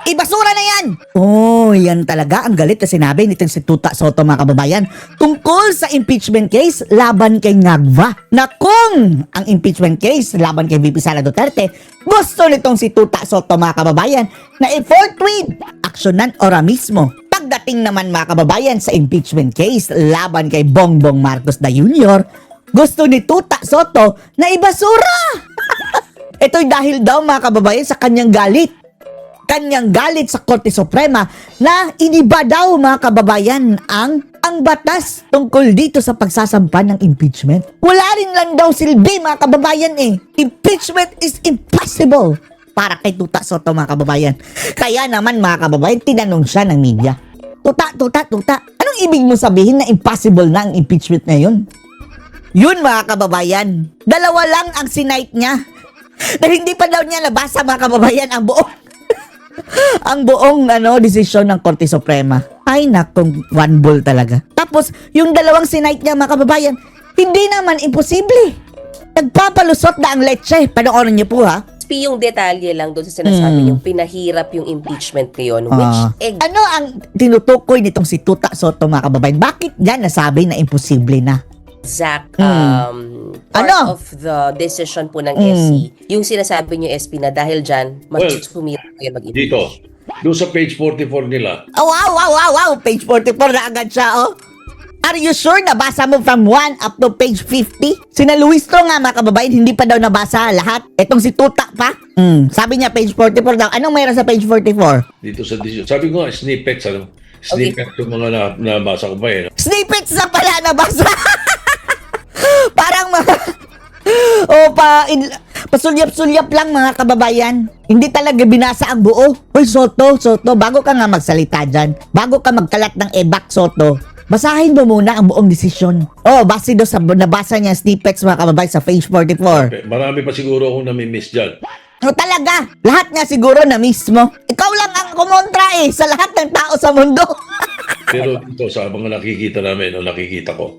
Ibasura na yan! Oh, yan talaga ang galit na sinabi nitong si Tuta Soto mga kababayan tungkol sa impeachment case laban kay Ngagva. Na kung ang impeachment case laban kay VP Sara Duterte, gusto nitong si Tuta Soto mga kababayan na i-forthwith aksyonan ora mismo. Pagdating naman mga kababayan sa impeachment case laban kay Bongbong Marcos Jr., gusto ni Tuta Soto na ibasura. Ito'y dahil daw mga kababayan sa kanyang galit sa Korte Suprema na iniba daw mga kababayan ang batas tungkol dito sa pagsasampa ng impeachment. Wala rin lang daw silbi mga kababayan eh. Impeachment is impossible para kay Tuta Soto mga kababayan. Kaya naman mga kababayan, tinanong siya ng media. Tuta, anong ibig mo sabihin na impossible na ang impeachment ngayon? Yun mga kababayan, dalawa lang ang sinight niya. Dahil hindi pa daw niya nabasa mga kababayan ang buong desisyon ng Korte Suprema. Ay nakong one ball talaga. Tapos yung dalawang sinight niya mga kababayan, hindi naman imposible. Nagpapalusot na ang leche. Panoorin niyo po ha. Yung detalye lang doon sa sinasabi yung pinahirap yung impeachment ngayon, which ano ang tinutukoy nitong si Tuta Soto mga kababayan? Bakit yan nasabi na imposible na? exact part of the decision po ng SC, yung sinasabi niyo SP na dahil dyan, mag-sumira kayo mag-impeach. Dito, doon sa page 44 nila. Oh, wow. Page 44 na agad siya, oh. Are you sure nabasa mo from 1 up to page 50? Sina Luis to nga mga kababayan, hindi pa daw nabasa lahat. Etong si Tuta pa. Sabi niya page 44 daw. Anong mayroon sa page 44? Dito sa decision. Sabi ko nga, snippets, Snippets yung mga nabasa ko pa eh. Snippets na pala nabasa. Parang pasulyap-sulyap lang mga kababayan. Hindi talaga binasa ang buo. Uy, Soto, bago ka nga magsalita dyan, bago ka magkalat ng ebak, Soto, basahin mo muna ang buong desisyon. Base do sa nabasa niya snippets mga kababayan sa page 44. Marami pa siguro akong nami-miss dyan. Talaga, lahat nga siguro na mismo. Ikaw lang ang kumontra sa lahat ng tao sa mundo. Pero dito sa mga nakikita namin o nakikita ko.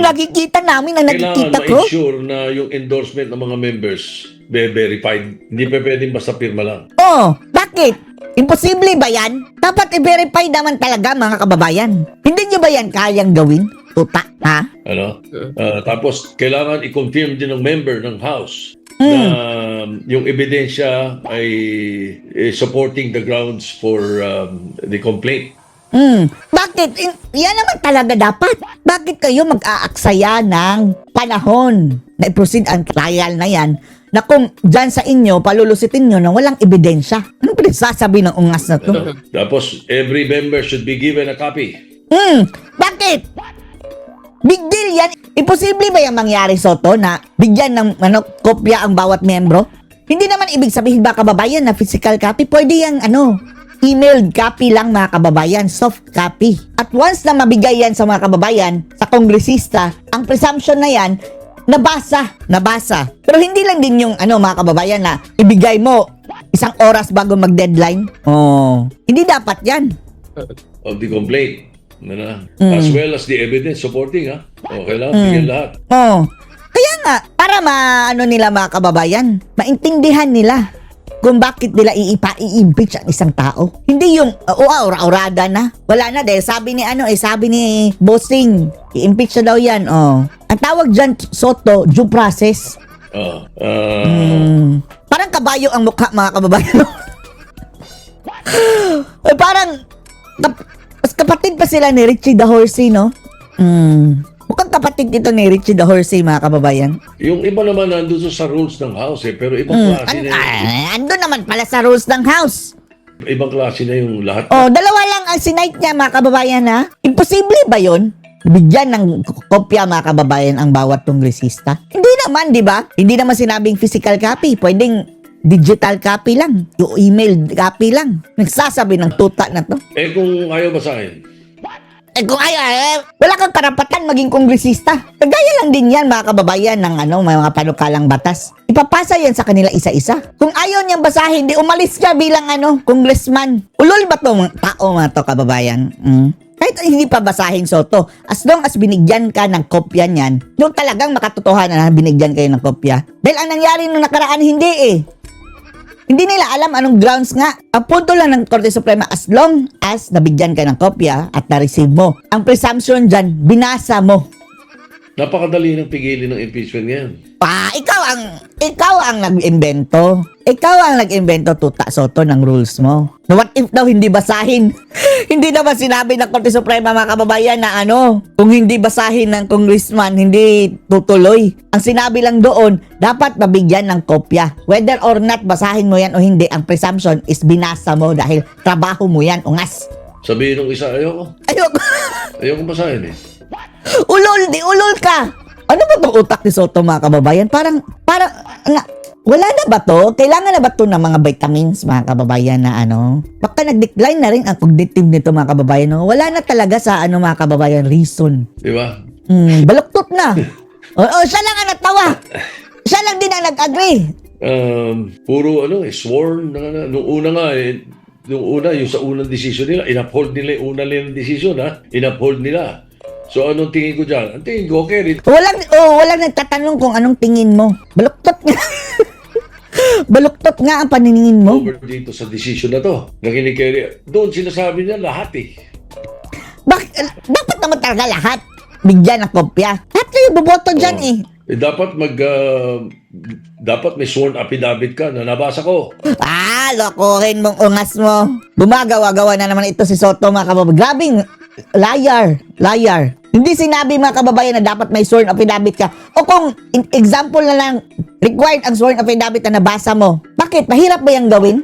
Nakikita namin ang nakikita ko. Kailangan ma-ensure na yung endorsement ng mga members verified. Hindi pa pwedeng basta pirma lang. Bakit? Imposible ba yan? Dapat i-verify naman talaga mga kababayan. Hindi nyo ba yan kayang gawin? Tuta, ha? Tapos, kailangan i-confirm din ng member ng House na yung ebidensya ay supporting the grounds for the complaint. Bakit? Yan naman talaga dapat. Bakit kayo mag-aaksaya ng panahon na i-proceed ang trial na yan na kung dyan sa inyo, palulusitin nyo na walang ebidensya? Anong pinagsasabi ng ungas na to? Tapos, every member should be given a copy. Bakit? Big deal yan. Imposible ba yung mangyari, Soto, na bigyan ng kopya ang bawat membro? Hindi naman ibig sabihin ba kababayan na physical copy? Pwede yung emailed copy lang mga kababayan, soft copy. At once na mabigay yan sa mga kababayan, sa kongresista, ang presumption na yan, nabasa. Pero hindi lang din yung mga kababayan na ibigay mo 1 oras bago mag-deadline. Hindi dapat yan. Of the complaint. As well as the evidence supporting, kailangan bigyan lahat. Kaya nga, para nila mga kababayan, maintindihan nila kung bakit nila i-impeach ang isang tao. Hindi yung aura-aurada na. Wala na dahil sabi ni Bossing, i-impeach na daw yan. Ang tawag dyan, Soto, due process. Parang kabayo ang mukha mga kababayan. Parang kapatid pa sila ni Richie the Horsey, no? Mukhang kapatid ito ni Richie the Horsey, mga kababayan. Yung iba naman nandun sa rules ng House pero ibang klase na yung... Andun naman pala sa rules ng House. Ibang klase na yung lahat. Dalawa lang ang sinight niya, mga kababayan, ha? Imposible ba yun? Bigyan ng kopya, mga kababayan, ang bawat kongresista? Hindi naman, di ba? Hindi naman sinabing physical copy. Pwedeng digital copy lang. Yung email copy lang. Nagsasabi ng tuta na to. Kung ayaw basahin? Kung ayaw, wala kang karapatan maging kongresista. Kagaya lang din yan, mga kababayan, ng mga panukalang batas. Ipapasa yan sa kanila isa-isa. Kung ayaw niyang basahin, di umalis ka bilang congressman. Ulol ba itong tao, mga to, kababayan? Kahit hindi pa basahin, Soto, as long as binigyan ka ng kopya niyan, yung talagang makatotohanan na binigyan kayo ng kopya. Dahil ang nangyari nung nakaraan, hindi Hindi nila alam anong grounds nga. Ang punto lang ng Korte Suprema, as long as nabigyan ka ng kopya at na-receive mo, ang presumption dyan, binasa mo. Napakadali ng pigilin ng impeachment ngayon. Ikaw ang nag-invento. Ikaw ang nag-invento, Tuta Soto, ng rules mo. Na what if daw hindi basahin? Hindi naman sinabi ng Korte Suprema, mga kababayan, na kung hindi basahin ng congressman, hindi tutuloy. Ang sinabi lang doon, dapat mabigyan ng kopya. Whether or not basahin mo yan o hindi, ang presumption is binasa mo dahil trabaho mo yan, ungas. Sabihin ng isa, ayoko. Ayoko basahin eh. Ulol ka! Ano ba itong utak ni Soto, mga kababayan? Parang, wala na ba to? Kailangan na ba to ng mga vitamins, mga kababayan, na Baka nag-decline na rin ang cognitive nito, mga kababayan. No? Wala na talaga sa, mga kababayan, reason. Di ba? Baluktot na. Siya lang ang natawa. Siya lang din ang nag-agree. Puro sworn. Nung una nga yung sa unang decision nila, in-uphold nila yung una nilang decision, in-uphold nila. So, anong tingin ko dyan? Ang tingin ko, okay rin. Walang nagtatanong kung anong tingin mo. Baluktot nga. Baluktot nga ang paniningin mo. Over dito sa decision na to. Nakinig doon sinasabi niya lahat eh. Dapat naman talaga lahat. Bigyan ng kopya. Lahat kayo boboto dyan eh. Dapat may sworn affidavit ka na nabasa ko. Lokohin mong ungas mo. Gumagawa-gawa na naman ito si Soto, mga kababayan. Grabing liar. Hindi sinabi, mga kababayan, na dapat may sworn affidavit ka. O kung example na lang, required ang sworn affidavit na nabasa mo. Bakit? Mahirap ba yung gawin?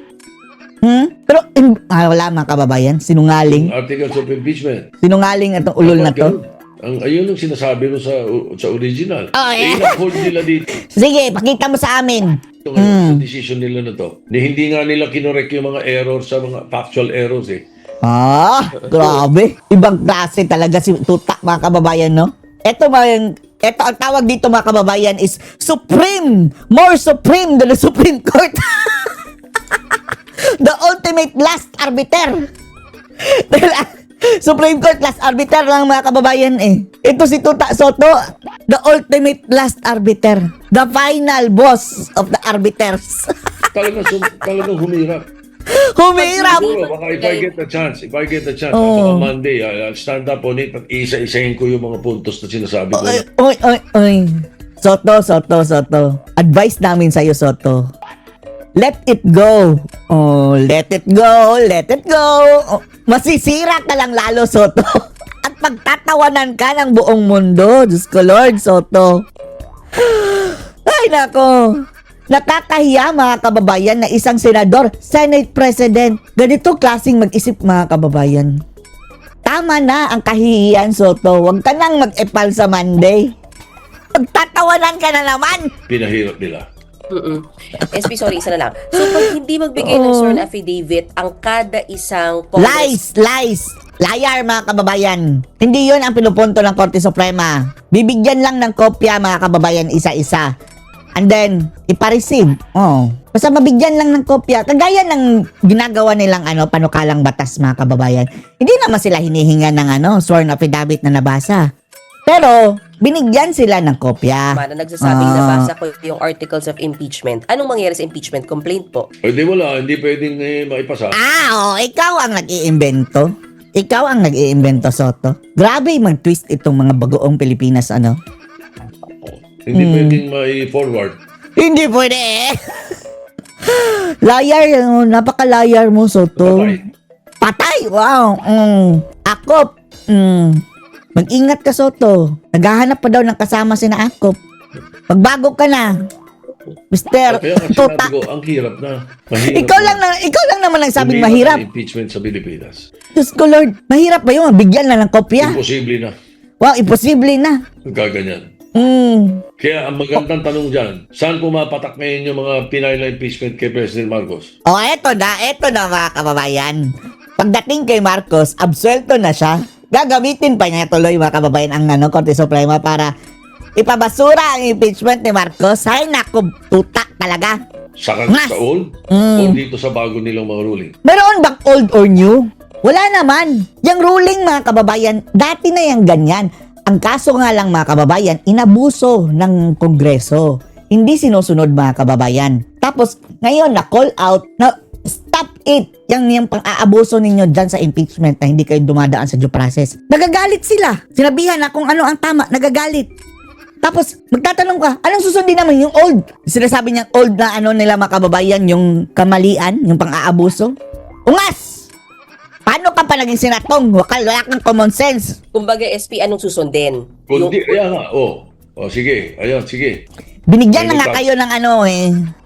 Pero, wala, mga kababayan. Sinungaling. Articles of impeachment. Sinungaling itong ulol na to. Ayun ang sinasabi mo sa original. Yeah. In-uphold nila dito. Sige, pakita mo sa amin. Ito ngayon, sa decision nila na to. Hindi nga nila kinorek yung mga errors sa mga factual errors eh. Grabe. Ibang klase talaga si Tuta, mga kababayan, no? Ito ang tawag dito, mga kababayan, is supreme. More supreme than the Supreme Court. The ultimate last arbiter. Supreme Court last arbiter lang, mga kababayan eh. Ito si Tuta Soto, the ultimate last arbiter. The final boss of the arbiters. Talagang humirap. Humirap! Siguro, baka if I get the chance, baka Monday, I'll stand up on it at isa-isahin ko yung mga puntos na sinasabi ko. Oy. Soto. Advice namin sa'yo, Soto. Let it go. Let it go. Masisira ka lang lalo, Soto. At pagtatawanan ka ng buong mundo. Diyos ko, Lord, Soto. Ay, nako. Nakakahiya, mga kababayan, na isang senador, Senate President. Ganito klaseng mag-isip, mga kababayan. Tama na ang kahihiyan, Soto. Huwag ka nang mag-epal sa Monday. Pagtatawanan ka na naman. Pinahirap nila. SP, sorry, isa na lang. So, pag hindi magbigay ng sworn affidavit, ang kada isang Lies! Liar, mga kababayan. Hindi yun ang pinupunto ng Korte Suprema. Bibigyan lang ng kopya, mga kababayan, isa-isa. And then, ipa-receive. Basta mabigyan lang ng kopya. Kagaya ng ginagawa nilang panukalang batas, mga kababayan. Hindi naman sila hinihinga ng sworn affidavit na nabasa. Pero, binigyan sila ng kopya. na nagsasabing nabasa ko yung articles of impeachment. Anong mangyari sa impeachment complaint po? Hindi wala, hindi pwedeng maipasa. Ikaw ang nag-iimbento. Ikaw ang nag-iimbento, Soto. Grabe mag-twist itong mga bagoong Pilipinas, Hindi pwedeng mai-forward. Hindi pwede Liar, napaka-liar mo, Soto. Patay? Wow. Akop. Mag-ingat ka, Soto. Naghahanap pa daw ng kasama sina Akop. Magbago ka na. Mr. Kaya nga Tuta. sinabi ko, ang hirap na. Mahirap Ikaw lang naman nagsabing mahirap. Ang impeachment sa Pilipinas. Diyos ko, Lord. Mahirap ba yun? Bigyan na ng kopya. Imposible na. Wow, imposible na. Gaganyan. Kaya ang magandang tanong dyan, saan pumapatak ngayon yung mga Pinay na impeachment kay President Marcos? Eto na mga kababayan. Pagdating kay Marcos, absuelto na siya. Gagamitin pa niya tuloy, mga kababayan, ang Korte Suprema para ipabasura ang impeachment ni Marcos. Ay, naku, Tuta talaga. Sa old? O dito sa bago nilang mga ruling? Meron bang old or new? Wala naman. Yung ruling, mga kababayan, dati na yung ganyan. Ang kaso nga lang, mga kababayan, inabuso ng Kongreso. Hindi sinusunod, mga kababayan. Tapos, ngayon, na-call out, na stop it. Yung pang-aabuso ninyo dyan sa impeachment na hindi kayo dumadaan sa due process. Nagagalit sila. Sinabihan na kung ano ang tama, nagagalit. Tapos, magtatanong ka, anong susundin naman yung old? Sinasabi niya old na ano nila mga kababayan, yung kamalian, yung pang-aabuso. Ungas! Paano ka pa naging senatong? Wala kang common sense. Kumbaga, SP, anong susundin? Kundi, kaya nga, sige, ayan, sige. Binigyan na Ano nga ba? kayo ng ano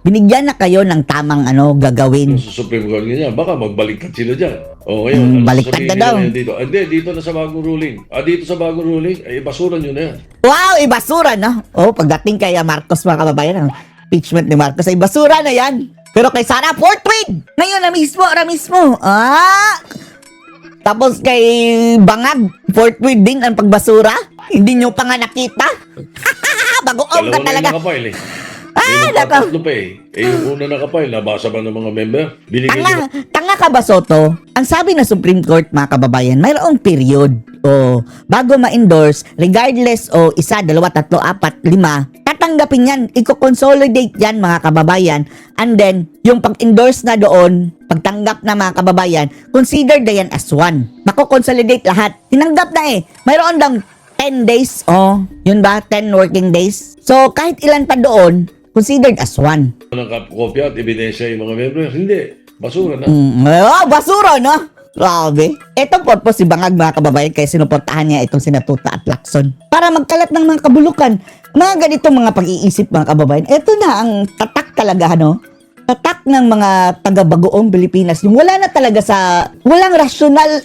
binigyan na kayo ng tamang gagawin. Yung sa Supreme Court ganyan, baka magbaliktad sila dyan. Ngayon, baliktad sasabihin na daw. nila dito? Hindi, dito na sa bagong ruling. Dito sa bagong ruling, basura nyo na yan. Wow, ibasura na. Pagdating kay Marcos mga kababayan, ang impeachment ni Marcos ay basura na yan. Pero kay Sara, forthwith! Ngayon na mismo. Tapos kay Bangag, forthwith din ang pagbasura. Hindi nyo pa nga nakita. Bagoong ka Dalawa na talaga. yung nakapile eh. Ah, Yung nako. tatlo pa eh. Yung una nakapile, nabasa ba ng mga member? Binigyan nyo. Tanga ka ba, Soto? Ang sabi ng Supreme Court, mga kababayan, mayroong period bago ma-endorse, regardless isa, dalawa, tatlo, apat, lima, tatanggapin yan, i-consolidate yan, mga kababayan, and then, yung pag-endorse na doon, pagtanggap na mga kababayan, consider na yan as one. Mako-consolidate lahat. Tinanggap na mayroon lang 10 days, yun ba? 10 working days. So, kahit ilan pa doon, considered as one. Ng kopya at ebidensya yung mga member. Hindi. Basura na. Basura, no? Grabe. Itong purpose si Bangag, mga kababayan, kaya sinuportahan niya itong sina Tuta at Lacson. Para magkalat ng mga kabulukan. Mga ganitong mga pag-iisip, mga kababayan. Ito na ang tatak talaga, tatak ng mga taga-bagoong Pilipinas. Yung wala na talaga walang rasyonal.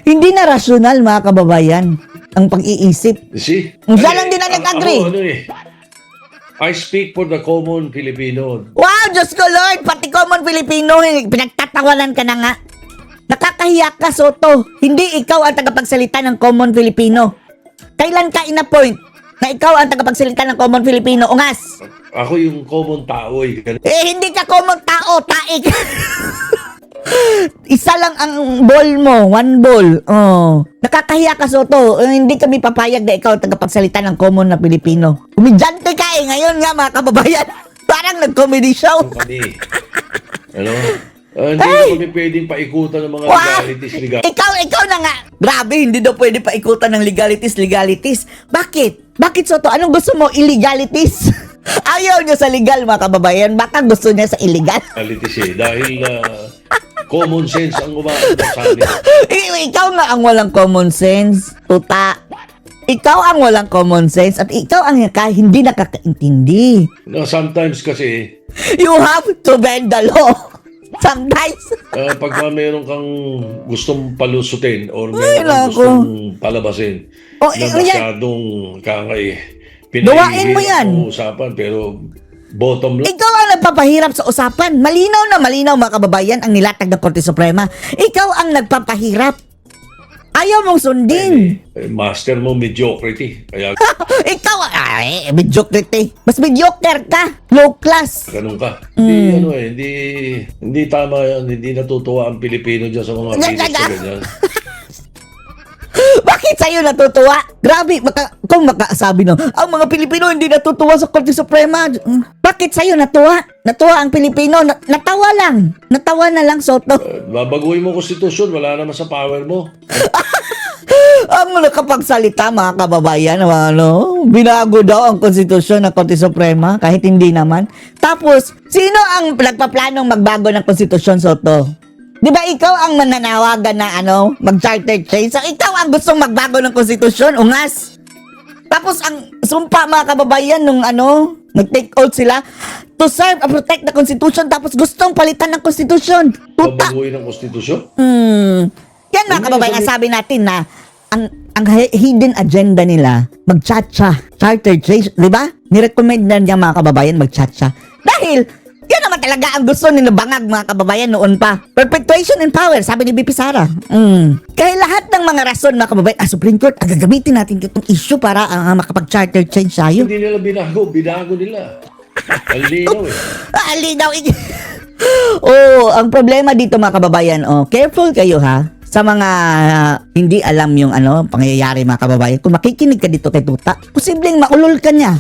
Hindi na rasyonal, mga kababayan, ang pag-iisip. See? Siya lang din ang nag-agree. I speak for the common Filipino. Wow, Diyos ko Lord, pati common Filipino, pinagtatawanan ka na nga. Nakakahiya ka, Soto. Hindi ikaw ang tagapagsalita ng common Filipino. Kailan ka in-appoint na ikaw ang tagapagsalita ng common Filipino? Ungas! Ako yung common tao eh. Hindi ka common tao, taik. Isa lang ang ball mo, one ball. Nakakahiya ka, Soto. Hindi kami papayag na ikaw ang tagapagsalita ng common na Pilipino. Kumidyante ka ngayon nga, mga kababayan. Parang nag-comedy show. Kami. Ano? Hindi na kami pwedeng paikutan ng mga legalities. Ikaw na nga. Grabe, hindi daw pwede paikutan ng legalities. Bakit? Bakit, Soto? Anong gusto mo? Illegalities? Ayaw niyo sa legal, mga kababayan. Baka gusto niya sa illegal. Legalities dahil common sense ang umaabot sa amin. Ikaw nga ang walang common sense, Tuta. Ikaw ang walang common sense at ikaw ang hindi nakakaintindi. Sometimes kasi, You have to bend the law. Sometimes. pagka meron kang gustong palusutin or Ay, meron kang nako. gustong palabasin na yan. masyadong Gawain mo yan. usapan pero bottom line. Ikaw ang nagpapahirap sa usapan. Malinaw na malinaw, mga kababayan, ang nilatag ng Korte Suprema. Ikaw ang nagpapahirap. Ayaw mong sundin. Master mo mediocrity. Kaya Ikaw, mediocrity. Mas mediocre ka. Low class. ganun ka. Hindi tama yan. Hindi natutuwa ang Pilipino dyan sa mga videos na ganyan. Bakit sa'yo natutuwa? Grabe, kung makasabi ang mga Pilipino hindi natutuwa sa Korte Suprema. Bakit sa'yo natuwa? Natuwa ang Pilipino. Natawa lang. Natawa na lang, Soto. Babaguhin mo konstitusyon, wala naman sa power mo. Ang nakapagsalita, mga kababayan, binago daw ang konstitusyon ng Korte Suprema, kahit hindi naman. Tapos, sino ang nagpaplanong magbago ng konstitusyon, Soto? Di ba ikaw ang mananawagan na mag-charter change? So, ikaw ang gustong magbago ng konstitusyon, ungas. Tapos, ang sumpa, mga kababayan, nung nag-take out sila to serve and protect the constitution, tapos gustong palitan ng konstitusyon. Tuta. Babaguhin ang konstitusyon? Yan, mga kababayan, sabi natin na ang hidden agenda nila, mag-chacha, charter change, di ba? Nirecommend na niya, mga kababayan, mag-chacha. Dahil, yan naman talaga ang gusto ni Bangag, mga kababayan, noon pa. Perpetuation in power, sabi ni BP Sara. Kaya lahat ng mga rason, mga kababayan, Supreme Court, gagamitin natin itong issue para makapag-charter change tayo. Hindi nila binago nila. Ang linaw Alinaw. Ang problema dito, mga kababayan, careful kayo sa mga hindi alam yung pangyayari, mga kababayan. Kung makikinig ka dito kay Tuta, posibleng maulol ka niya.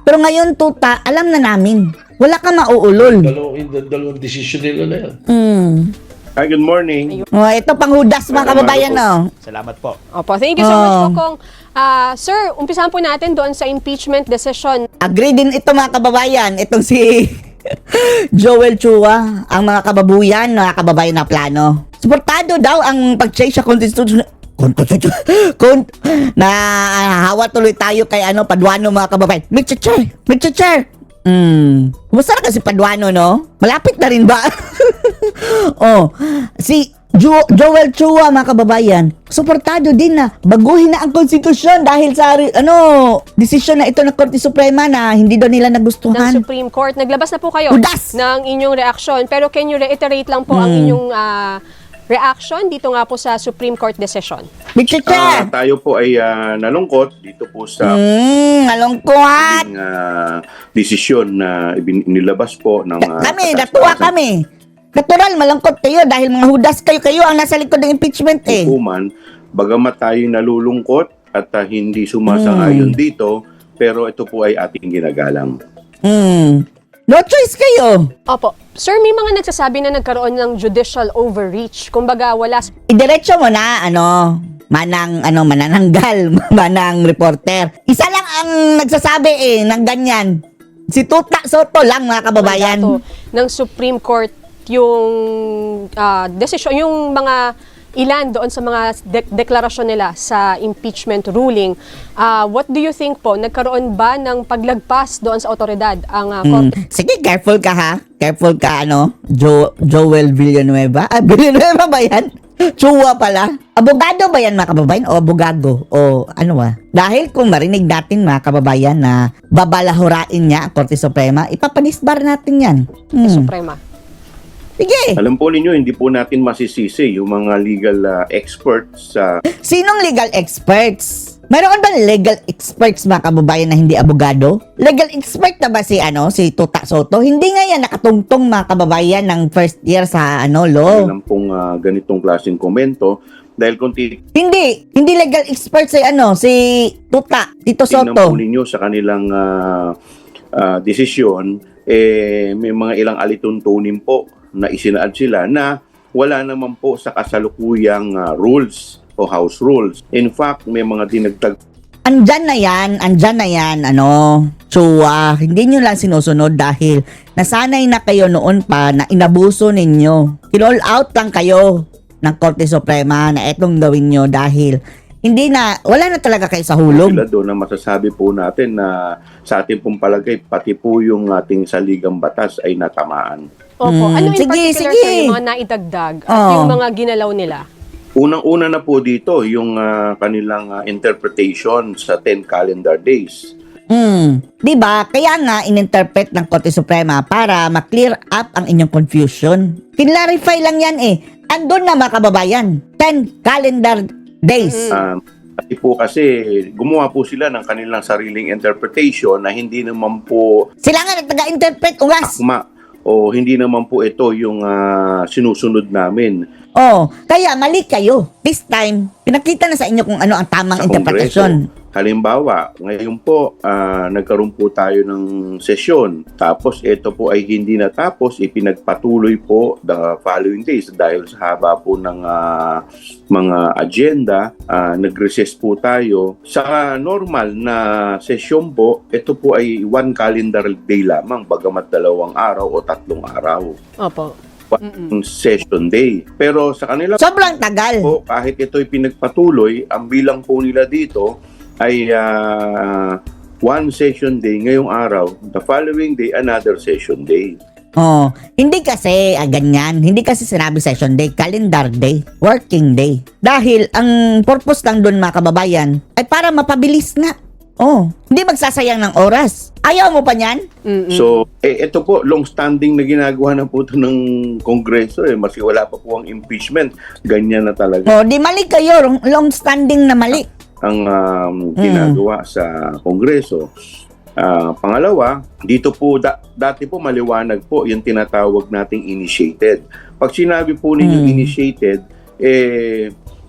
Pero ngayon, Tuta, alam na namin. Wala ka mauulol. Dalawang decision nila na yan. Hi, good morning. Oh, ito panghudas mga kababayan, no? Salamat po. Opo, thank you so much po, Kong. Sir, umpisahan po natin doon sa impeachment decision. Agree din ito mga kababayan. Itong si Joel Chua, ang mga kababayan na plano. Suportado daw ang pag-change sa constitution na hawa tuloy tayo kay Paduano mga kababayan. Mr. Chair. Kumusta na kasi Paduano, no? Malapit na rin ba? Si Joel Chua mga kababayan, suportado din na baguhin na ang konstitusyon dahil sa desisyon na ito ng Korte Suprema na hindi daw nila Ng nagustuhan. Supreme Court. Naglabas na po kayo Hudas! ng inyong reaksyon. Pero can you reiterate lang po ang inyong reaction dito nga po sa Supreme Court decision? Mr. Chair! Tayo po ay nalungkot dito po sa Malungkot! desisyon na inilabas po ng Natuwa kami. Natural, malungkot kayo dahil mga hudas kayo ang nasa likod ng impeachment eh. hukuman. Bagamat tayo nalulungkot at hindi sumasang-ayon dito, pero ito po ay ating ginagalang. No choice kayo. Opo. Sir, may mga nagsasabi na nagkaroon ng judicial overreach. Kumbaga, wala... Idiretso mo na, manananggal, manang reporter. Isa lang ang nagsasabi ng ganyan. Si Tuta Soto lang mga kababayan. ng Supreme Court yung decision, yung mga ilan doon sa mga deklarasyon nila sa impeachment ruling. What do you think po? Nagkaroon ba ng paglagpas doon sa otoridad ang Korte? Sige, careful ka ha. Careful ka, Joel Villanueva. Villanueva ba yan? Chua pala. Abogado ba yan mga kababayan? O abogado? O Dahil kung marinig natin mga kababayan na babalahurain niya ang Korte Suprema, ipapanisbar natin yan. Suprema. Sige. Alam po ninyo, hindi po natin masisisi yung mga legal experts sa Sinong legal experts? Mayroon ba legal experts mga kababayan na hindi abogado? Legal expert na ba si Tuta Soto? Hindi nga yan nakatungtong mga kababayan ng first year sa law. kanilang pong ganitong klaseng komento dahil kung Hindi legal expert si Tuta, Tito tingnan Soto. po ninyo sa kanilang desisyon, may mga ilang alituntunin po na isinaad sila na wala naman po sa kasalukuyang rules o house rules. In fact, may mga dinagdag Andyan na yan, Chua. Hindi nyo lang sinusunod dahil nasanay na kayo noon pa na inabuso ninyo. Kinall out lang kayo ng Korte Suprema na etong gawin nyo dahil wala na talaga kayo sa hulog. sila doon na masasabi po natin na sa ating pong palagay, pati po yung ating saligang batas ay natamaan. Opo. Ano in Sige. particular sir, yung mga naidagdag at yung mga ginalaw nila? Unang-una na po dito, yung kanilang interpretation sa 10 calendar days. Diba? Kaya nga ininterpret ng Korte Suprema para ma-clear up ang inyong confusion. Kinlarify lang yan eh. Andun na mga kababayan. 10 calendar days. Pati po kasi gumawa po sila ng kanilang sariling interpretation na hindi naman po Sila nga nagtaga-interpret, ungas. akma o hindi naman po ito yung sinusunod namin. Kaya mali kayo. This time, pinakita na sa inyo kung ano ang tamang Sa interpretasyon. Kongreso. Halimbawa, ngayon po, nagkaroon po tayo ng sesyon. Tapos ito po ay hindi natapos, ipinagpatuloy po the following days dahil sa haba po ng mga agenda, nag-recess po tayo. Sa normal na sesyon po, ito po ay 1 calendar day lamang, bagamat 2 araw o 3 araw. Opo. Session day. Pero sa kanila Sobrang tagal. po, kahit ito'y pinagpatuloy, ang bilang po nila dito ay 1 session day ngayong araw, the following day, another session day. Hindi kasi ganyan. Hindi kasi sinabi session day, calendar day, working day. Dahil ang purpose lang doon mga kababayan ay para mapabilis nga. Hindi magsasayang ng oras. Ayaw mo pa niyan? So, ito po, long-standing na ginagawa na po ito ng Kongreso. Maski wala pa po ang impeachment, ganyan na talaga Di mali kayo. Long-standing na mali. ang ginagawa sa Kongreso. Pangalawa, dito po, dati po maliwanag po yung tinatawag nating initiated. Pag sinabi po ninyong initiated,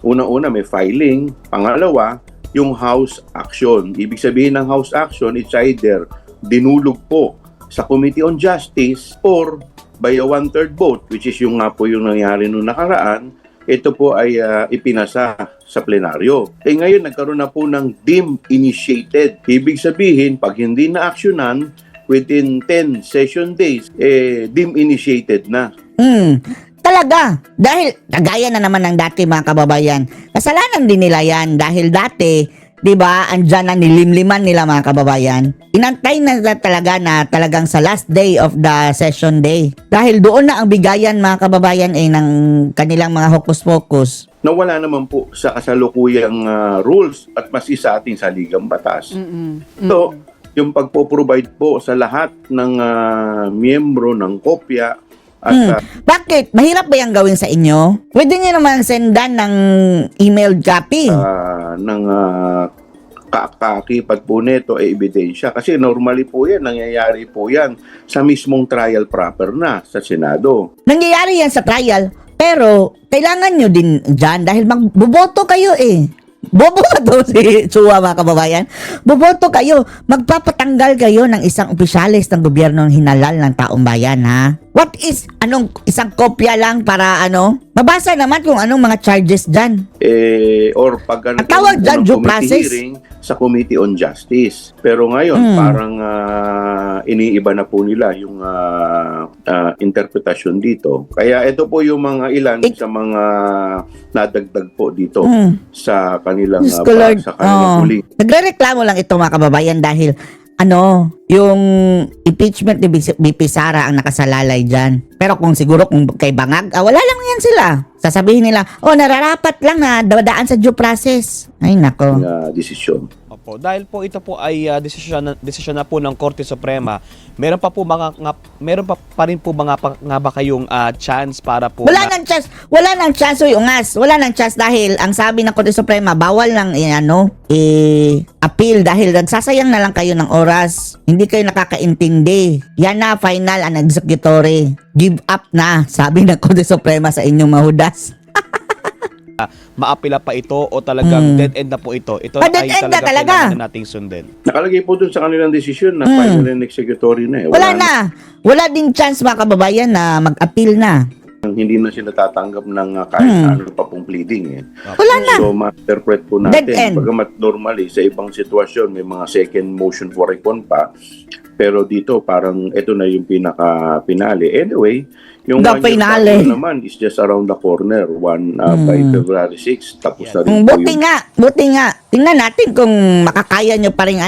una-una may filing. Pangalawa, yung House action. Ibig sabihin ng House action, it's either dinulog po sa Committee on Justice or by a one-third vote, which is yung nga po yung nangyari nung nakaraan, ito po ay ipinasa sa plenaryo. Ngayon, nagkaroon na po ng deemed initiated. Ibig sabihin, pag hindi na-actionan, within 10 session days, deemed initiated na. Talaga. Dahil, kagaya na naman ng dati mga kababayan, kasalanan din nila yan dahil dati, di ba, andyan na nilimliman nila mga kababayan. Inantay na talaga na talagang sa last day of the session day. Dahil doon na ang bigayan mga kababayan ng kanilang mga hokus-pokus. Nawala naman po sa kasalukuyang rules at masi sa ating saligang batas. So, yung pagpo-provide po sa lahat ng miyembro ng kopya at Bakit? Mahirap ba yung gawin sa inyo? Pwede nyo naman sendan ng email copy. ng kaakibat po nito ay ebidensya. Kasi normally po yan, nangyayari po yan sa mismong trial proper na sa Senado. Nangyayari yan sa trial, pero kailangan nyo din dyan dahil magboboto kayo Bobo ba to si Chua mga kababayan? Boboto kayo. Magpapatanggal kayo ng isang opisyalis ng gobyerno ng hinalal ng taong bayan, ha? What is, isang kopya lang para mabasa naman kung anong mga charges dyan. Or pag Ang tawag dyan, due process. hearing sa Committee on Justice. Pero ngayon, parang iniiba na po nila yung interpretasyon dito. Kaya ito po yung mga ilan sa mga nadagdag po dito sa kanilang Diyos ko, Lord. sa kanilang huli. Nagrereklamo lang ito mga kababayan dahil yung impeachment ni BP Sara ang nakasalalay dyan. Pero kung siguro kung kay Bangag, wala lang yan sila. Sasabihin nila, nararapat lang na dadaan sa due process. Ay, nako. Desisyon. Opo, dahil po ito po ay desisyon na po ng Korte Suprema, meron pa rin po nga ba kayong chance para po Wala nang chance, Ungas. Wala nang chance dahil ang sabi ng Korte Suprema, bawal lang appeal dahil nagsasayang na lang kayo ng oras. Hindi kayo nakakaintindi. Yan na, final and executory. Give up na, sabi ng Korte Suprema sa inyong mahudas. maapila pa ito o talagang dead end na po ito? Ito dead ay end na talaga. kailangan na nating sundin. Nakalagay po dun sa kanilang desisyon na final and executory na. Wala na. Wala din chance mga kababayan na mag-appeal na. Hindi na sila tatanggap ng kahit ano pa pong pleading. Wala na. So, ma-interpret po Dead natin. end. Bagamat normally, sa ibang sitwasyon, may mga second motion for recon pa. Pero dito, parang ito na yung pinaka-pinali. Anyway, yung The 1 year finale. bago naman is just around the corner. By February 6, tapos na rin po Buti yung... nga. Tingnan natin kung makakaya nyo pa rin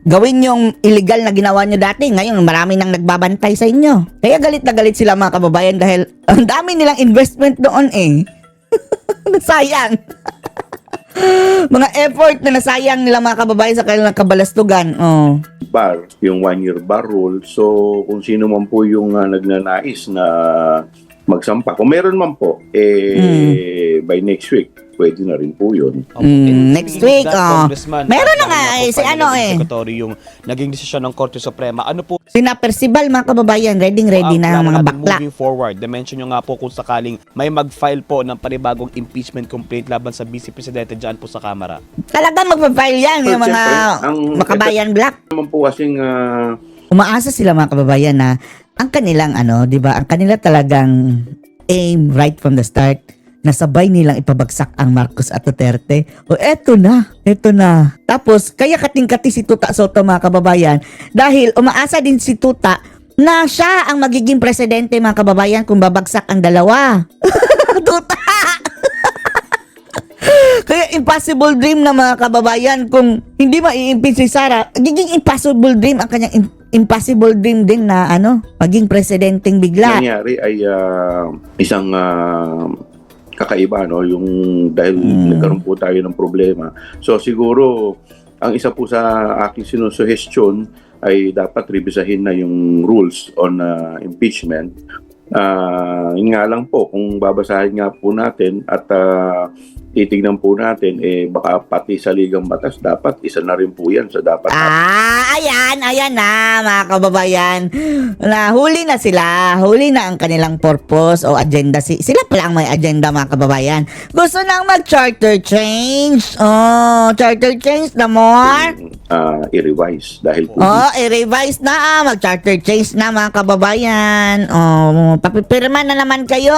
gawin yung illegal na ginawa nyo dati. Ngayon, marami nang nagbabantay sa inyo. Kaya galit na galit sila mga kababayan dahil ang dami nilang investment doon Sayang. Mga effort na nasayang nila mga kababayan sa kanilang kabalastugan. bar, yung 1-year bar rule. So, kung sino man po yung nagnanais na magsampa, kung meron man po, by next week, pwede na rin po yun. Next week, meron na nga Secretary yung naging desisyon ng Korte Suprema. Ano po Sinapersibal mga kababayan, ready na ang mga natin bakla. moving forward? Dimension nyo nga po kung sakaling may mag-file po ng panibagong impeachment complaint laban sa Vice Presidente dyan po sa Kamara. Talagang magpa-file yan yung mga makabayan black. Naman po kasing Umaasa sila mga kababayan na ang kanilang di ba, ang kanila talagang aim right from the start na sabay nilang ipabagsak ang Marcos at Duterte. Eto na. Tapos, kaya kating-kati si Tuta Soto mga kababayan dahil umaasa din si Tuta na siya ang magiging presidente mga kababayan kung babagsak ang dalawa. Tuta! Kaya impossible dream na mga kababayan kung hindi mai-impeach si Sara, magiging impossible dream ang kanyang impossible dream din na maging presidenteng bigla. nangyari ay isang kakaiba, yung dahil nagkaroon po tayo ng problema. So siguro, ang isa po sa aking sinusuhestyon ay dapat revisahin na yung rules on impeachment. Yun nga lang po, kung babasahin nga po natin at titignan po natin, baka pati sa Ligang Batas, dapat isa na rin po yan sa dapat Ayan na mga kababayan. Huli na sila. Huli na ang kanilang purpose o agenda. Sila pala ang may agenda mga kababayan. Gusto nang mag-charter change. Oh, charter change na more. i-revise dahil po I-revise na. Mag-charter change na mga kababayan. Papipirma na naman kayo.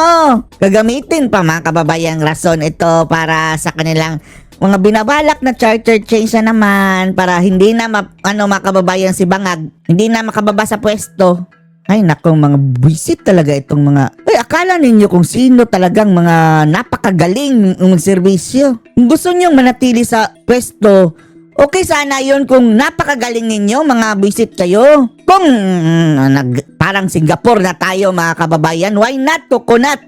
Gagamitin pa mga kababayan rason ito para sa kanilang mga binabalak na charter change na naman para hindi na mga kababayan si Bangag hindi na makababa sa pwesto. Ay nako, mga buwisit talaga itong mga akala ninyo kung sino talagang mga napakagaling ng serbisyo. Kung gusto nyong manatili sa pwesto, okay sana yun kung napakagaling ninyo, mga buwisit kayo. Kung parang Singapore na tayo mga kababayan, why not coconut?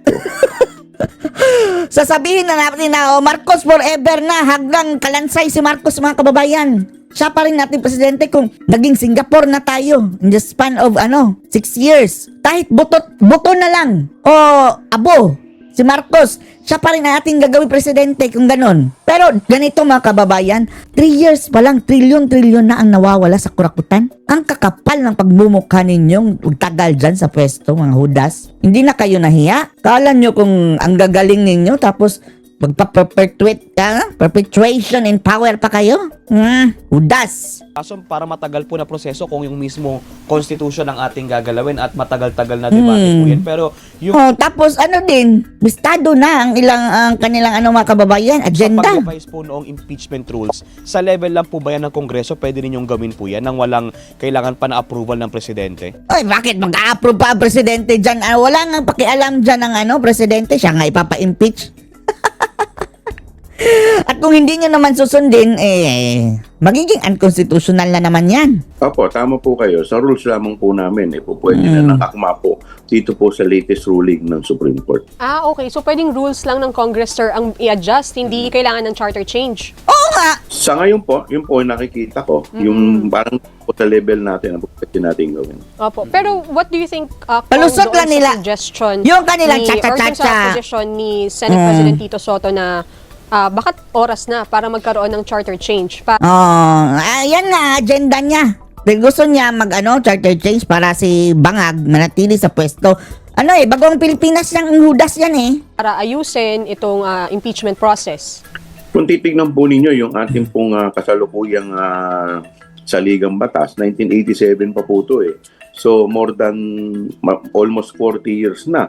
Sasabihin na natin na Marcos forever na, hanggang kalansay si Marcos mga kababayan. Siya pa rin natin presidente kung naging Singapore na tayo in the span of 6 years. Kahit buto na lang o abo si Marcos, siya pa rin natin gagawin presidente kung ganon. Pero ganito mga kababayan, 3 years pa lang, trilyon na ang nawawala sa kurakutan. Ang kakapal ng pagmumukha ninyong tagal dyan sa pwesto, mga hudas. Hindi na kayo nahiya? Kala nyo kung ang gagaling ninyo tapos perpetuation in power pa kayo? Hudas. Kaso para matagal po na proseso kung yung mismo constitution ang ating gagalawin at matagal-tagal na debate po yan. Pero yung tapos bistado na ang kanilang mga kababayan, agenda. sa pag-revise po noong impeachment rules, sa level lang po ba yan ng Kongreso, pwede ninyong gawin po yan nang walang kailangan pa na approval ng Presidente? Ay, bakit mag-a-approve pa ang presidente dyan? Wala nga pakialam dyan ng presidente, siya nga ipapa-impeach. At kung hindi nyo naman susundin, magiging unconstitutional na naman yan. Opo, tama po kayo. Sa rules lamang po namin, pwede na nakakma po dito po sa latest ruling ng Supreme Court. Okay. So, pwedeng rules lang ng Congress, sir, ang i-adjust. Hindi kailangan ng charter change. Oo nga! Sa ngayon po, yun po ang nakikita ko, yung parang po sa level natin, ang pwede natin gawin. Opo. Pero what do you think Palusot doon lang nila. sa suggestion Yung kanilang or dun cha-cha-cha-cha. sa position ni Senate President Tito Soto na bakit oras na para magkaroon ng charter change? Yan nga, agenda niya. Dahil gusto niya charter change para si Bangag manatili sa pwesto. Bagong Pilipinas ng hudas yan Para ayusin itong impeachment process. Kung titignan po ninyo yung ating pong kasalukuyang saligang batas, 1987 pa po ito So more than almost 40 years na.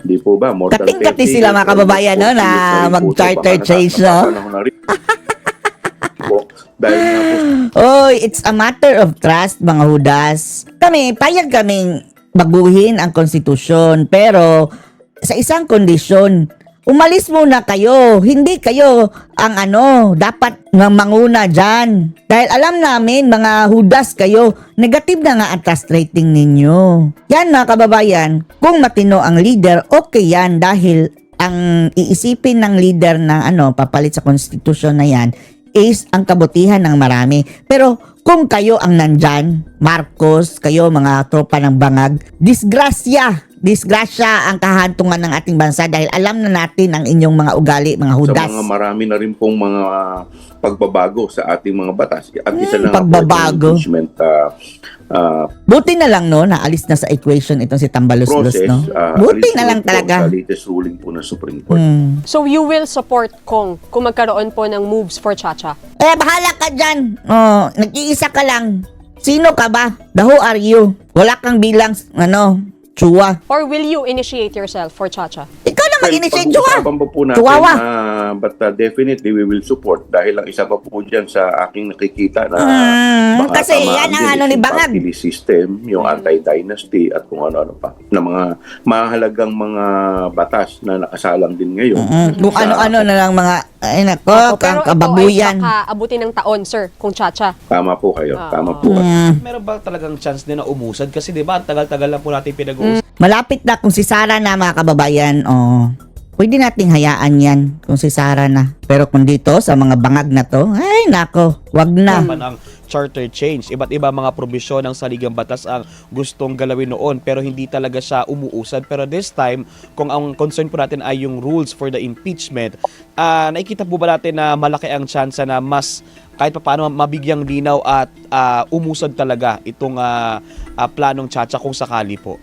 Di po ba? More than 30 Kating-kati sila mga kababayan na mag-charter change, no? Dahil nga po, It's a matter of trust, mga hudas. Payag kaming baguhin ang konstitusyon, pero sa isang kondisyon, umalis muna kayo. Hindi kayo ang dapat manguna dyan. Dahil alam namin, mga hudas kayo, negative na nga ang trust rating ninyo. Yan mga kababayan, kung matino ang leader, okay yan dahil ang iisipin ng leader na papalit sa konstitusyon na yan is ang kabutihan ng marami. Pero kung kayo ang nandyan, Marcos, kayo mga tropa ng Bangag, disgrasya ang kahantungan ng ating bansa dahil alam na natin ang inyong mga ugali, mga hudas. Sa mga marami na rin pong mga pagbabago sa ating mga batas. At isa na pagbabago. Impeachment Buti na lang naalis na sa equation itong si Tambaluslos, process. Buti alis na lang po talaga. Sa latest ruling po ng Supreme Court. So, you will support kung magkaroon po ng moves for Chacha? Bahala ka dyan. Nag-iisa ka lang. Sino ka ba? Who are you? Wala kang bilang, Chua. Or will you initiate yourself for Chacha? Ikaw na mag-initiate, Chua. Pag-usapan pa po natin, Chihuahua. but definitely we will support dahil ang isa pa po dyan sa aking nakikita na baka kasi tamaan yan ang din ni yung Bangag. party list system, yung anti-dynasty at kung ano-ano pa na mga mahalagang mga batas na nakasalang din ngayon. Kung Sa- ano-ano na lang mga, Pero kababuyan. ito ay baka abutin ng taon, sir, kung Chacha. Tama po kayo. Tama po. Meron ba talagang chance din na umusad? Kasi diba, ang tagal-tagal lang po natin pinag-uusap. Malapit na kung si Sara na mga kababayan, pwede nating hayaan yan kung si Sara na. Pero kung dito, sa mga bangag na to, ay Ay, nako, wag na. pa ng charter change. Iba't iba mga probisyon ng saligang batas ang gustong galawin noon pero hindi talaga siya umuusad. Pero this time, kung ang concern po natin ay yung rules for the impeachment, nakikita po ba natin na malaki ang chance na mas kahit paano mabigyang linaw at umusad talaga itong planong Chacha kung sakali po?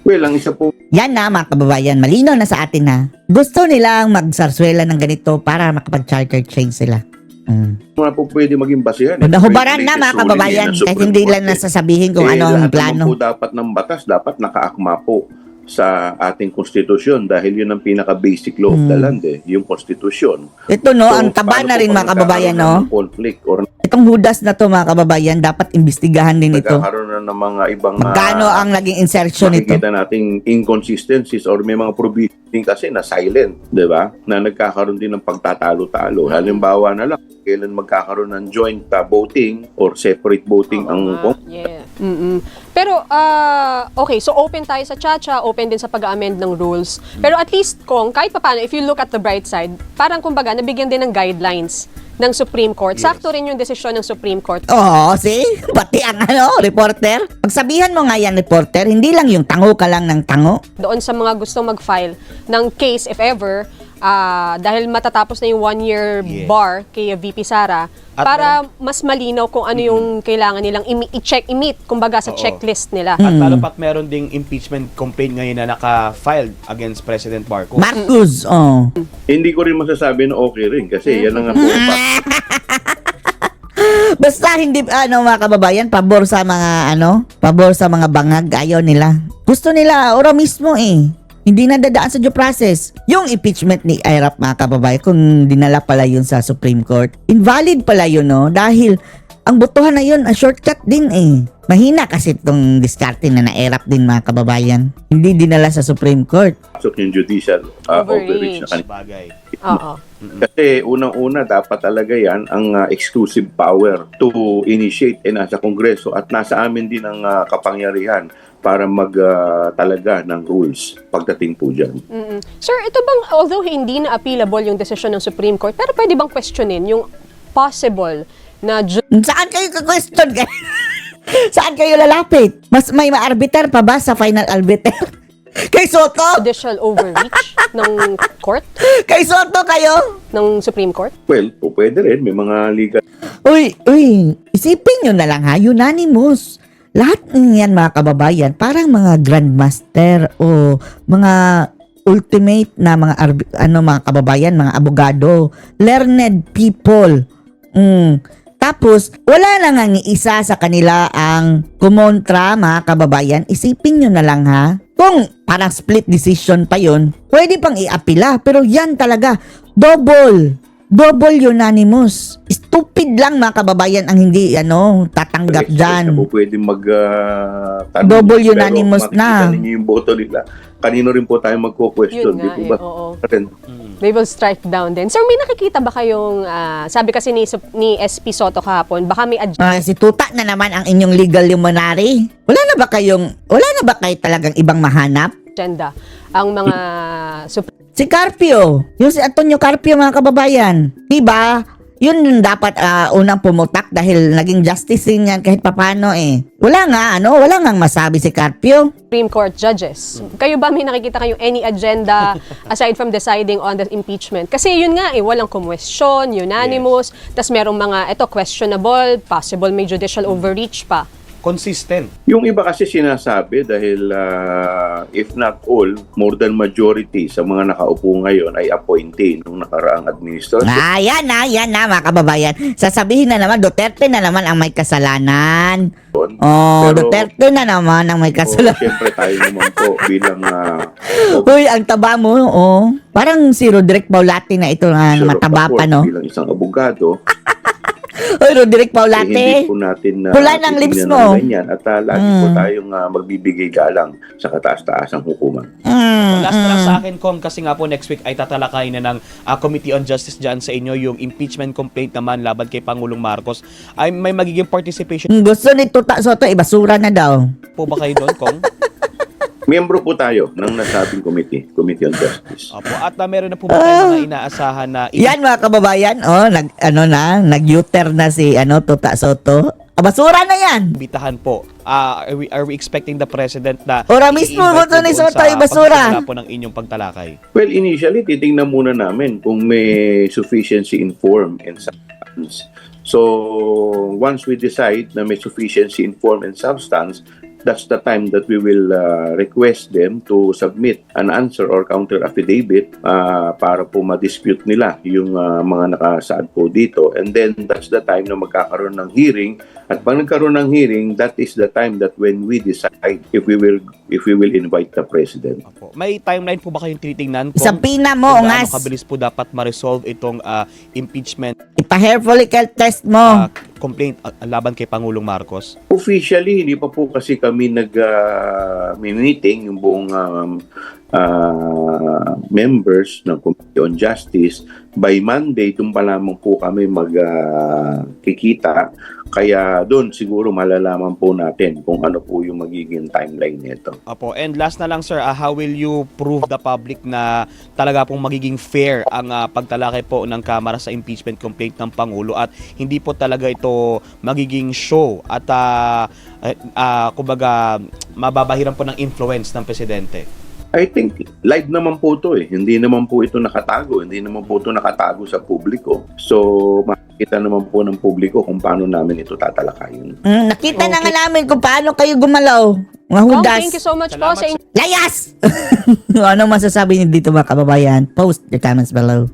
Well, ang isa po Yan na mga kababayan, malinaw na sa atin na gusto nilang magsarswela ng ganito para makapag-charter change sila. na po pwede maging basehan. Nahubaran na mga kababayan, kahit hindi lang nasasabihin kung ano ang lahat naman plano. po dapat ng batas, dapat nakaakma po sa ating konstitusyon dahil yun ang pinaka-basic law of the land yung konstitusyon. Ito no, So, ang taba paano na po rin pag mga kababayan nagkakaroon no. ng conflict or Itong hudas na to mga kababayan, dapat imbestigahan din ito. nagkakaroon na ng mga ibang Magkano ang naging insertion nito? makikita nating inconsistencies or may mga provision kasi na silent, di ba? Na nagkakaroon din ng pagtatalo-talo. Halimbawa na lang, kailan magkakaroon ng joint voting or separate voting ang Yeah. Pero, okay, so open tayo sa Chacha, open din sa pag-amend ng rules. Pero at least kung, kahit paano, if you look at the bright side, parang kumbaga, nabigyan din ng guidelines ng Supreme Court. Sakto rin yung desisyon ng Supreme Court. Oo, see? Pati ang reporter. Pagsabihan mo nga yan, reporter, hindi lang yung tango ka lang ng tango. Doon sa mga gustong mag-file ng case, if ever, dahil matatapos na yung 1-year Yes. bar kay VP Sara, At para mas malinaw kung ano yung kailangan nilang i-check, i-meet, kumbaga sa Oo. checklist nila. At lalo pat meron ding impeachment complaint ngayon na naka-filed against President Marcos. Marcos, oh. Hindi ko rin masasabi na okay rin kasi yan ang po. Basta hindi, mga kababayan, pabor sa mga bangag, ayaw nila. Gusto nila, ora mismo Hindi na dadaan sa due process. Yung impeachment ni IRAP mga kababayan, kung dinala pala yun sa Supreme Court, invalid pala yun, no? Dahil ang botohan na yun, shortcut din Mahina kasi itong diskarte na na-IRAP din mga kababayan. Hindi dinala sa Supreme Court. Pasok yung judicial overreach na kanina. Bagay. Oo. Kasi unang-una dapat talaga yan ang exclusive power to initiate nasa Kongreso at nasa amin din ang kapangyarihan para talaga ng rules pagdating po dyan. Sir, ito bang, although hindi na appealable yung desisyon ng Supreme Court, pero pwede bang questionin yung possible na Saan kayo ka-question? Saan kayo lalapit? Mas may ma-arbiter pa ba sa final arbiter? Kay Soto? judicial overreach ng court, Kay Soto kayo? ng Supreme Court? Well, pwede rin. May mga legal Uy, isipin nyo na lang ha, unanimous. Lahat yan mga kababayan, parang mga grandmaster o mga ultimate na mga kababayan, mga abogado, learned people. Tapos, wala na nga ni isa sa kanila ang kumontra mga kababayan. Isipin nyo na lang ha, kung parang split decision pa yon, pwede pang i-apila. Pero yan talaga, double unanimous. Stupid lang mga kababayan ang hindi tatanggap dyan. na po pwede Double unanimous na. Makikita ninyo yung boto nila. Kanino rin po tayo magko-question. Yun nga, Di po ba? oo. Rin. They will strike down din. Sir, may nakikita ba kayong, sabi kasi ni SP Soto kahapon, baka may Si Tuta na naman ang inyong legal luminary. Wala na ba kayo talagang ibang mahanap? agenda ang mga Si Carpio, yung si Antonio Carpio mga kababayan. Diba? Yun yung dapat unang pumutak dahil naging justice din yan kahit papano Wala nga masabi si Carpio. Supreme Court judges. Kayo ba may nakikita kayong any agenda aside from deciding on the impeachment? Kasi yun nga walang kumwestiyon, unanimous, tas merong mga questionable, possible may judicial overreach pa. Consistent. Yung iba kasi sinasabi dahil if not all, more than majority sa mga nakaupo ngayon ay appointee nung nakaraang administration. Yan na mga kababayan. Sasabihin na naman, Duterte na naman ang may kasalanan. Pero- Duterte na naman ang may kasalanan. Siyempre tayo naman po bilang Uy, ang taba mo, Parang si Roderick Paulate na ito na officer of mataba the pa, court, no? bilang isang abogado, Uy, Roderick hindi Paulate. po natin Pula ng lips titignan mo. ng ganyan at lagi po tayong magbibigay galang sa kataas-taasang hukuman. Last na lang sa akin, Kong, kasi nga po next week ay tatalakayin na ng Committee on Justice dyan sa inyo yung impeachment complaint naman laban kay Pangulong Marcos. Ay may magiging participation Gusto ni Tuta Soto, ibasura na daw. po ba kayo doon, Kong? Miyembro po tayo ng nasabing committee, Committee on Justice. Opo. At meron na po ba kayong mga inaasahan na Yan mga kababayan, nag-U-turn na si Tuta Soto. Basura na yan. imbitahan po? Are we expecting the President na Ora mismo, i-invite boto ni doon Soto sa ay basura. pagsisimula po ng inyong pagtalakay? Well, initially, titingnan muna namin kung may sufficiency in form and substance. So, once we decide na may sufficiency in form and substance, that's the time that we will request them to submit an answer or counter affidavit para po ma-dispute nila yung mga nakasaad po dito. And then, that's the time na magkakaroon ng hearing. At pag nagkaroon ng hearing, that is the time that when we decide if we will invite the President. Opo. May timeline po ba kayong tinitingnan Sa pina mo, kung ngas. gaano kabilis po dapat ma-resolve itong impeachment Ipa-hair follicle test mo. complaint laban kay Pangulong Marcos? Officially, hindi pa po kasi kami nag-meeting yung buong members ng Committee on Justice. By Monday, doon pa lamang po kami magkikita. Kaya doon siguro malalaman po natin kung ano po yung magiging timeline nito. Opo. And last na lang sir, how will you prove the public na talaga pong magiging fair ang pagtalakay po ng Kamara sa impeachment complaint ng Pangulo at hindi po talaga ito magiging show at kumbaga mababahiran po ng influence ng Presidente? I think live naman po ito eh. Hindi naman po ito nakatago. Hindi naman po ito nakatago sa publiko. So, makikita naman po ng publiko kung paano namin ito tatalakayin. Nakita na nga namin kung paano kayo gumalaw. Mga Kong, hudas. thank you so much Salamat po sa Layas! Anong masasabi niyo dito mga kababayan? Post your comments below.